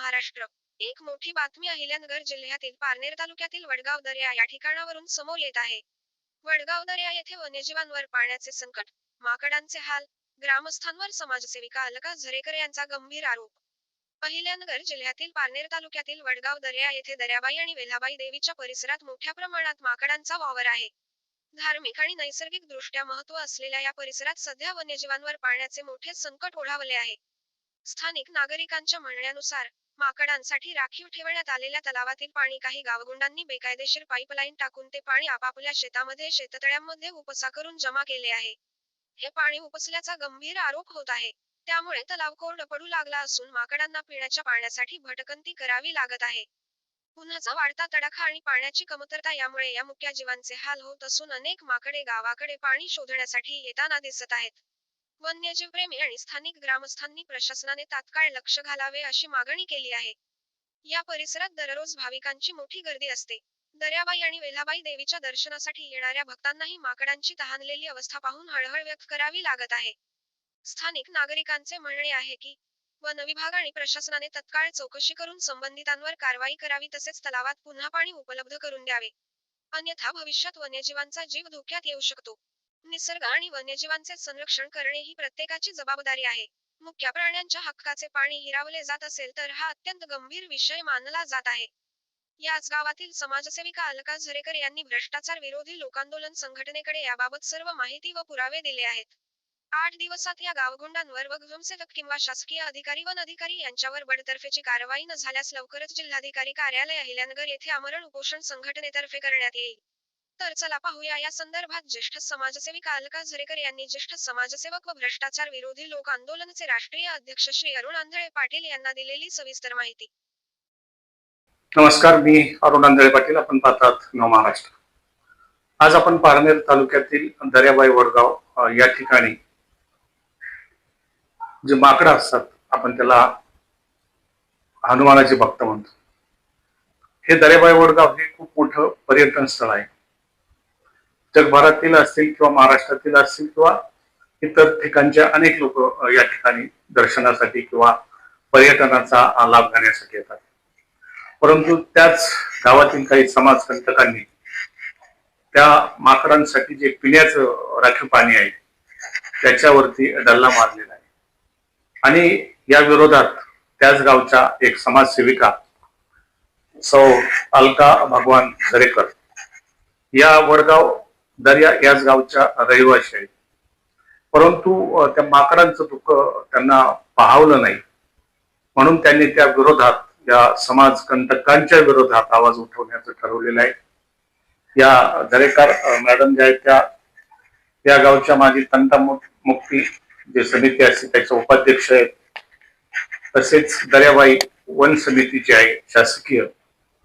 महाराष्ट्र. एक मोठी बातमी अहिल्यानगर जिल्ह्यातील पारनेर तालुक्यातील वडगाव दर्या या ठिकाणावरून समोर येत आहे. वडगाव दर्या येथे वन्यजीवांवर पाण्याचे संकट, माकडांचे हाल, ग्रामस्थांवर समाजसेविका अलका झरेकर यांचा गंभीर आरोप. अहिल्यानगर जिल्ह्यातील पारनेर तालुक्यातील वडगाव दर्या येथे दर्याबाई आणि वेल्हाबाई देवीच्या परिसरात मोठ्या प्रमाणात माकडांचा वावर आहे. धार्मिक आणि नैसर्गिक दृष्ट्या महत्त्व असलेल्या या परिसरात सध्या वन्यजीवांवर पाण्याचे मोठे संकट ओढावले आहे. स्थानिक नागरिकांच्या म्हणण्यानुसार, माकडांसाठी राखीव ठेवण्यात आलेल्या तलावातील पाणी काही गावगुंडांनी बेकायदेशीर पाईपलाईन टाकून ते पाणी आपापल्या शेतामध्ये शेततळ्यांमध्ये उपसा करून जमा केले आहे. हे पाणी उपसल्याचा गंभीर आरोप होत आहे. त्यामुळे तलाव कोरडा पडू लागला असून माकडांना पिण्याच्या पाण्यासाठी भटकंती करावी लागत आहे. उन्हाचा वाढता तडाखा आणि पाण्याची कमतरता यामुळे या मुक्या जीवांचे हाल होत असून अनेक माकडे गावाकडे पाणी शोधण्यासाठी येताना दिसत आहेत. वन्यजीव प्रेमी आणि स्थानिक ग्रामस्थांनी प्रशासनाने तात्काळ लक्ष घालावे अशी मागणी केली आहे. या परिसरात दररोज भाविकांची मोठी गर्दी असते. दर्याबाई आणि वेल्हाबाई देवीच्या दर्शनासाठी येणाऱ्या भक्तांनाही माकडांची तहानलेली अवस्था पाहून हळहळ व्यक्त करावी लागत आहे. स्थानिक नागरिकांचे म्हणणे आहे की, वन विभाग आणि प्रशासनाने तत्काळ चौकशी करून संबंधितांवर कारवाई करावी तसेच तलावात पुन्हा पाणी उपलब्ध करून द्यावे. अन्यथा भविष्यात वन्यजीवांचा जीव धोक्यात येऊ शकतो. निसर्ग आणि वन्यजीवांचे संरक्षण करणे ही प्रत्येकाची जबाबदारी आहे. मुक्या प्राण्यांच्या हक्काचे पाणी हिरावले जात असेल तर हा अत्यंत गंभीर विषय मानला जात आहे. याच गावातील समाजसेविका अलका झरेकर यांनी भ्रष्टाचार विरोधी लोकांदोलन संघटनेकडे याबाबत सर्व माहिती व पुरावे दिले आहेत. 8 दिवसात या गावगुंडांवर व ग्रामसेवक किंवा शासकीय अधिकारी वन अधिकारी यांच्यावर बडतर्फेची कारवाई न झाल्यास लवकरच जिल्हाधिकारी कार्यालय अहिल्यानगर येथे आमरण उपोषण संघटनेतर्फे करण्यात येईल. तर चला पाहूया या संदर्भात ज्येष्ठ समाजसेविका अलका झरेकर यांनी ज्येष्ठ समाजसेवक व भ्रष्टाचार विरोधी लोक आंदोलनचे राष्ट्रीय अध्यक्ष श्री अरुण आंधळे पाटील यांना दिलेली सविस्तर माहिती. नमस्कार, मी अरुण आंधळे पाटील. आपण पाहतात नव महाराष्ट्र. आज आपण पारनेर तालुक्यातील दर्याबाई वडगाव या ठिकाणी जे माकडं असतात, आपण त्याला हनुमानाचे भक्त म्हणतो. हे दर्याबाई वडगाव हे खूप मोठं पर्यटन स्थळ आहे. जगभरातील असतील किंवा महाराष्ट्रातील असतील किंवा इतर ठिकाणच्या अनेक लोक या ठिकाणी दर्शनासाठी किंवा पर्यटनाचा लाभ घेण्यासाठी येतात. परंतु त्याच गावातील काही समाजकंटकांनी त्या माकडांसाठी जे पिण्याचं राखीव पाणी आहे त्याच्यावरती डल्ला मारलेला आहे. आणि या विरोधात त्याच गावच्या एक समाजसेविका सौ अलका भगवान झरेकर या वडगाव दर्या याच गावच्या रहिवाशी आहेत. परंतु त्या माकडांचं दुःख त्यांना पाहावलं नाही, म्हणून त्यांनी त्या विरोधात, या समाजकंटकांच्या विरोधात आवाज उठवण्याचं ठरवलेलं आहे. या झरेकर मॅडम ज्या आहेत त्या या गावच्या माजी तंटामुक्ती जे समिती असते त्याचे उपाध्यक्ष आहेत. तसेच दर्याबाई वन समितीचे आहे शासकीय,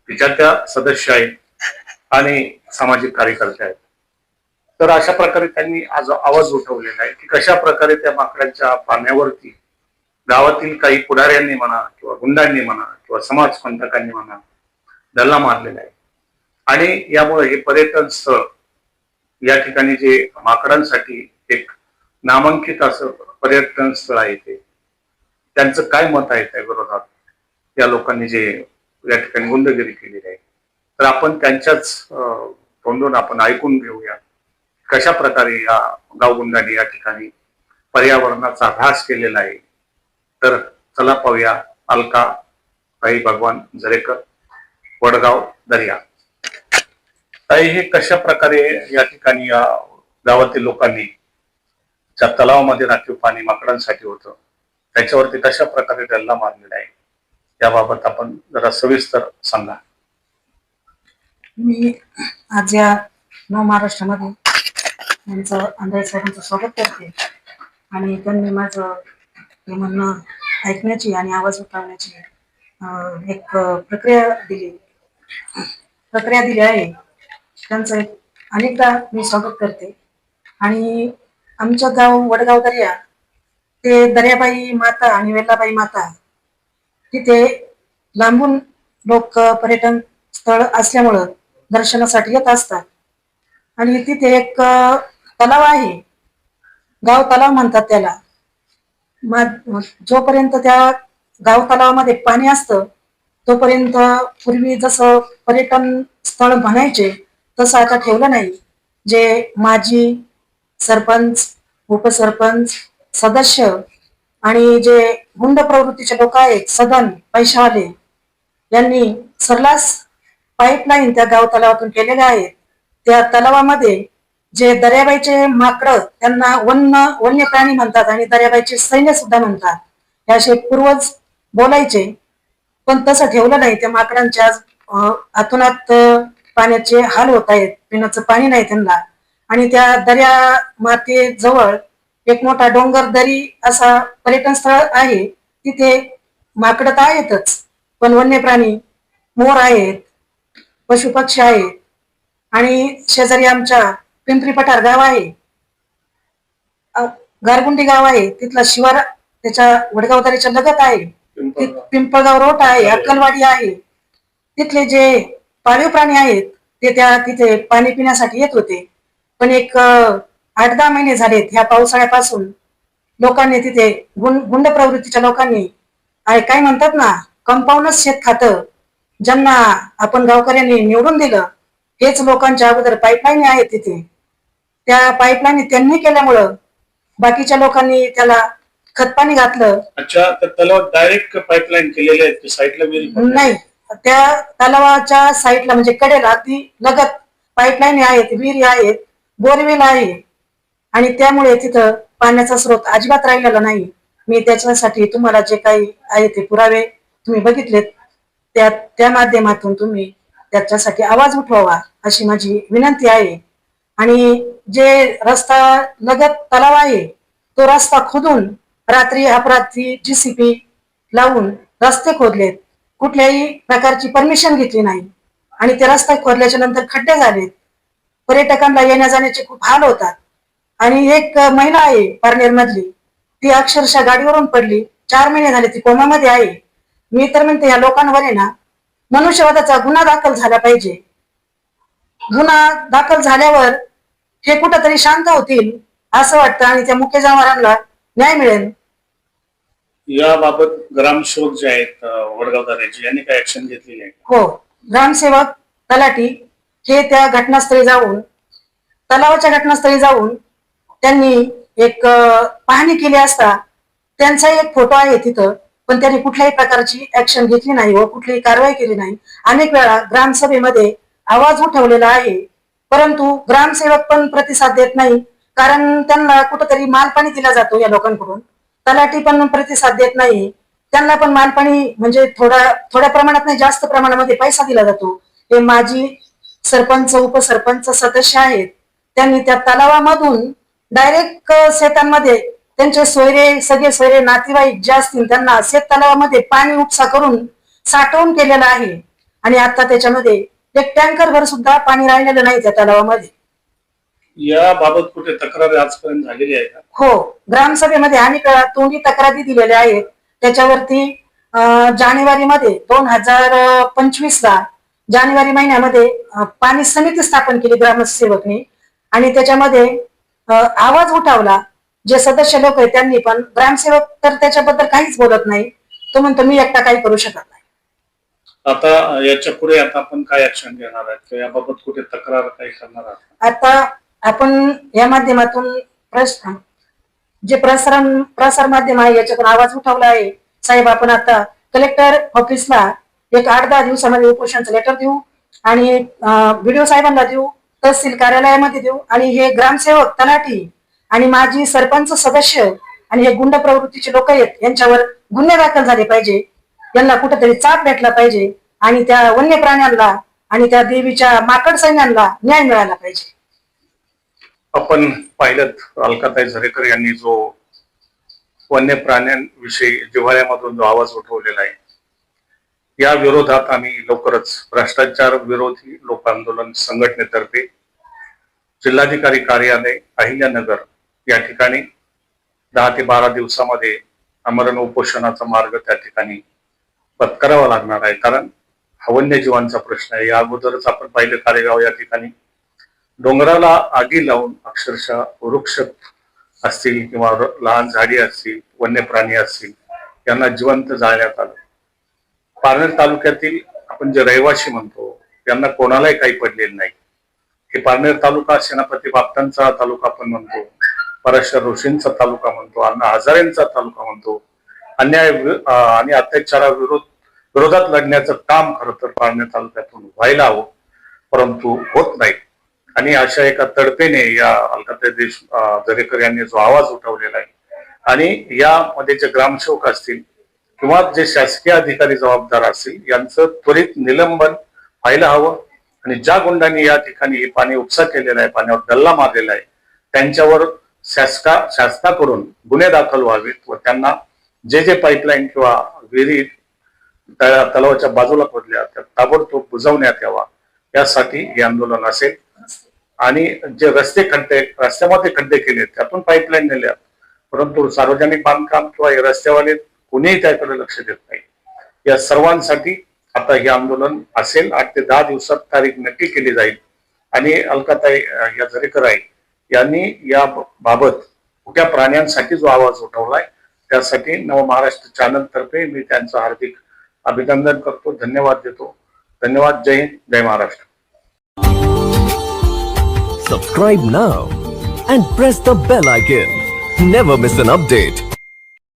तिच्या त्या सदस्य आहेत आणि सामाजिक कार्यकर्ते आहेत. तर अशा प्रकारे त्यांनी आज आवाज उठवलेला आहे की कशा प्रकारे त्या माकडांच्या पाण्यावरती गावातील काही पुढाऱ्यांनी म्हणा किंवा गुंडांनी म्हणा किंवा समाजकंटकांनी म्हणा डल्ला मारलेला आहे. आणि यामुळे हे पर्यटन स्थळ या ठिकाणी जे माकडांसाठी एक नामांकित असं पर्यटन स्थळ आहे, ते त्यांचं काय मत आहे त्या विरोधात या लोकांनी जे या ठिकाणी गुंडगिरी केलेली आहे. तर आपण त्यांच्याच तोंडून आपण ऐकून घेऊया कशा प्रकारे या गावगुंडांनी या ठिकाणी पर्यावरणाचा ऱ्हास केलेला आहे. तर चला पाहूया अलका बाई भगवान झरेकर, वडगाव दर्या. ताई, हे कशा प्रकारे या ठिकाणी या गावातील लोकांनी ज्या तलावामध्ये राखीव पाणी माकडांसाठी होतं त्याच्यावरती कशा प्रकारे डल्ला मारलेला आहे याबाबत आपण जरा सविस्तर सांगा. मी आज या नव महाराष्ट्रामध्ये यांचं आंधळे साहेबांचं स्वागत करते आणि त्यांनी माझं हे म्हणणं ऐकण्याची आणि आवाज उठवण्याची एक प्रक्रिया दिली आहे. त्यांचं अनेकदा मी स्वागत करते. आणि आमचं गाव वडगाव दर्या ते दर्याबाई माता आणि वेल्हाबाई माता तिथे लांबून लोक पर्यटन स्थळ असल्यामुळं दर्शनासाठी येत असतात. आणि तिथे एक तलाव आहे, गाव तलाव म्हणतात त्याला. जोपर्यंत त्या गाव तलावामध्ये पाणी असतं तोपर्यंत पूर्वी जसं पर्यटन स्थळ म्हणायचे तसं आता ठेवलं नाही. जे माजी सरपंच, उपसरपंच, सदस्य आणि जे गुंड प्रवृत्तीचे लोक आहेत, सदन पैशावाले, यांनी सर्रास पाईपलाईन त्या गाव तलावातून केलेल्या आहेत. त्या तलावामध्ये जे दर्याबाईचे माकडं, त्यांना वन्य प्राणी म्हणतात आणि दर्याबाईचे सैन्य सुद्धा म्हणतात, हे असे पूर्वज बोलायचे. पण तसं ठेवलं नाही. त्या माकडांच्या आतोनात पाण्याचे हाल होत आहेत, पिण्याचं पाणी नाही त्यांना. आणि त्या दर्या मातेजवळ एक मोठा डोंगर दरी असा पर्यटन स्थळ आहे. तिथे माकडं तर आहेतच, पण वन्य प्राणी, मोर आहेत, पशु पक्षी आहेत. आणि शेजारी आमच्या पिंपरी पठार गाव आहे, गारगुंडी गाव आहे, तिथला शिवार त्याच्या वडगाव दरीच्या लगत आहे. पिंपळगाव रोड आहे, अक्कलवाडी आहे. तिथले जे पाळीव प्राणी आहेत ते त्या तिथे पाणी पिण्यासाठी येत होते. पण एक 8-10 महिने झालेत ह्या पावसाळ्यापासून लोकांनी तिथे गुंड प्रवृत्तीच्या लोकांनी काय म्हणतात ना, कंपाऊंडच शेत खातं, ज्यांना आपण गावकऱ्यांनी निवडून दिलं हेच लोकांच्या अगोदर पाईपलाईन आहेत तिथे. त्या पाईपलाईन त्यांनी केल्यामुळं बाकीच्या लोकांनी त्याला खतपाणी घातलं. अच्छा, तर तलावात डायरेक्ट पाईपलाईन केलेले आहेत, साईडला नाही, त्या तलावाच्या साईडला म्हणजे कडेला अगदी लगत पाईपलाईन आहेत, विहिरी आहेत, बोरवेल आहे. आणि त्यामुळे तिथं पाण्याचा स्रोत अजिबात राहिलेला नाही. मी त्याच्यासाठी तुम्हाला जे काही आहे ते पुरावे तुम्ही बघितलेत, त्या माध्यमातून तुम्ही त्याच्यासाठी आवाज उठवावा अशी माझी विनंती आहे. आणि जे रस्ता लगत तलाव आहे तो रस्ता खोदून रात्री अपरात्री JCB लावून रस्ते खोदलेत. कुठल्याही प्रकारची परमिशन घेतली नाही आणि ते रस्ता खोदल्याच्या नंतर खड्डे झालेत. पर्यटकांना येण्या जाण्याचे खूप हाल होतात. आणि एक महिला आहे पारनेर मधली, ती अक्षरशः गाडीवरून पडली, 4 महिने झाले ती कोमामध्ये आहे. मी तर म्हणते या लोकांवर आहे ना मनुष्यवधाचा गुन्हा दाखल झाला पाहिजे. गुन्हा दाखल झाल्यावर हे कुठंतरी शांत होतील असं वाटतं आणि त्या मुख्य जनावरांना न्याय मिळेल. याबाबत ग्रामसेवक जे आहेत वडगाव दऱ्याचे यांनी काय ऍक्शन घेतलेली आहे? हो, ग्रामसेवक, तलाठी हे त्या घटनास्थळी जाऊन, तलावाच्या घटनास्थळी जाऊन त्यांनी एक पाहणी केली असता त्यांचा एक फोटो आहे तिथं, पण त्यांनी कुठल्याही प्रकारची ऍक्शन घेतली नाही व कुठलीही कारवाई केली नाही. अनेक वेळा ग्रामसभेमध्ये आवाज उठवलेला आहे, परंतु ग्रामसेवक पण प्रतिसाद देत नाही, कारण त्यांना कुठंतरी मालपाणी दिला जातो या लोकांकडून. तलाठी पण प्रतिसाद देत नाही, त्यांना पण मालपाणी म्हणजे थोड्या प्रमाणात नाही, जास्त प्रमाणामध्ये पैसा दिला जातो. हे माजी सरपंच, उपसरपंच, सदस्य आहेत, त्यांनी त्या तलावामधून डायरेक्ट शेतांमध्ये त्यांचे सगळे सोयरे नातेवाईक जे असतील त्यांना शेत तलावामध्ये पाणी उपसा करून साठवून केलेलं आहे. आणि आता त्याच्यामध्ये एक टँकर भर सुद्धा पाणी राहिलेलं नाही त्या तलावामध्ये. याबाबत कुठे तक्रार आजपर्यंत झालेली आहे का? हो, ग्रामसभेमध्ये अनेक वेळा तोंडी तक्रारी दिलेल्या आहेत. त्याच्यावरती जानेवारीमध्ये 2025ला जानेवारी महिन्यामध्ये पाणी समिती स्थापन केली ग्रामसेवकनी आणि त्याच्यामध्ये आवाज उठवला. जे सदस्य लोक आहेत त्यांनी पण, ग्रामसेवक तर त्याच्याबद्दल काहीच बोलत नाही. तो म्हणतो मी एकटा काही करू शकत नाही. आता याच्या पुढे आता आपण काय ऍक्शन घेणार आहे, याबाबत कुठे तक्रार काही करणार आहात? आता आपण या माध्यमातून जे प्रसार माध्यम आहे याच्यातून आवाज उठवला आहे. साहेब, आपण आता कलेक्टर ऑफिसला एक 8-10 दिवसामध्ये उपोषणाचं लेटर देऊ आणि व्हिडिओ साहेबांना देऊ, तहसील कार्यालयामध्ये देऊ आणि हे ग्रामसेवक, तलाठी आणि माजी सरपंच, सदस्य आणि हे गुंड प्रवृत्तीचे लोक आहेत यांच्यावर गुन्हे दाखल झाले पाहिजे. यांना कुठेतरी चाप भेटला पाहिजे आणि त्या वन्य प्राण्यांना आणि त्या देवीच्या माकड सैन्यांना न्याय मिळाला पाहिजे. आपण पाहिलं अलकाताई झरेकर यांनी जो वन्य प्राण्यांविषयी जिव्हाळ्यामधून जो आवाज उठवलेला आहे, या विरोधात आम्ही लवकरच भ्रष्टाचार विरोधी लोक आंदोलन संघटनेतर्फे जिल्हाधिकारी कार्यालय अहिल्यानगर या ठिकाणी 10 ते 12 दिवसामध्ये आमरण उपोषणाचा मार्ग त्या ठिकाणी पत्करावा लागणार आहे. कारण हा वन्यजीवांचा प्रश्न आहे. या अगोदरच आपण पाहिलं कारेगाव या ठिकाणी डोंगराला आगी लावून अक्षरशः वृक्ष असतील किंवा लहान झाडी असतील, वन्य प्राणी असतील, यांना जिवंत जाळण्यात आलं. पारनेर तालुक्यातील आपण जे रहिवासी म्हणतो त्यांना कोणालाही काही पडलेलं नाही. हे पारनेर तालुका सेनापती बापटांचा तालुका आपण म्हणतो, पराशर ऋषींचा तालुका म्हणतो, अण्णा हजारेंचा तालुका म्हणतो. अन्याय आणि विरोधात लढण्याचं काम खरं तर पारनेर तालुक्यातून व्हायला हवं, परंतु होत नाही. आणि अशा एका तडफेने या अलकाताई दरेकर यांनी जो आवाज उठवलेला आहे आणि यामध्ये जे ग्रामसेवक असतील किंवा जे शासकीय अधिकारी जबाबदार असतील यांचं त्वरित निलंबन व्हायला हवं. आणि ज्या गुंडांनी या ठिकाणी हे पाणी उपसा केलेला आहे, पाण्यावर डल्ला मारलेला आहे, त्यांच्यावर शासनाकडून गुन्हे दाखल व्हावेत व त्यांना जे पाईपलाईन किंवा विहिरी तलावाच्या बाजूला खोदल्या त्या ताबडतोब बुजवण्यात यावा, यासाठी हे आंदोलन असेल. आणि जे रस्त्यामध्ये खड्डे केले त्यातून पाईपलाईन नेल्या, परंतु सार्वजनिक बांधकाम किंवा हे रस्त्यावाले कोणीही त्याकडे लक्ष देत नाही. या सर्वांसाठी आता हे आंदोलन असेल. 8 ते 10 दिवसात तारीख नक्की केली जाईल. आणि अलकाताई या दरेकर आहे यांनी या बाबत मुक्या प्राण्यांसाठी जो आवाज उठवलाय त्यासाठी नव महाराष्ट्र चॅनल तर्फे मी त्यांचं हार्दिक अभिनंदन करतो, धन्यवाद देतो. धन्यवाद. जय हिंद, जय Maharashtra. Subscribe now and press the bell icon. Never miss an update.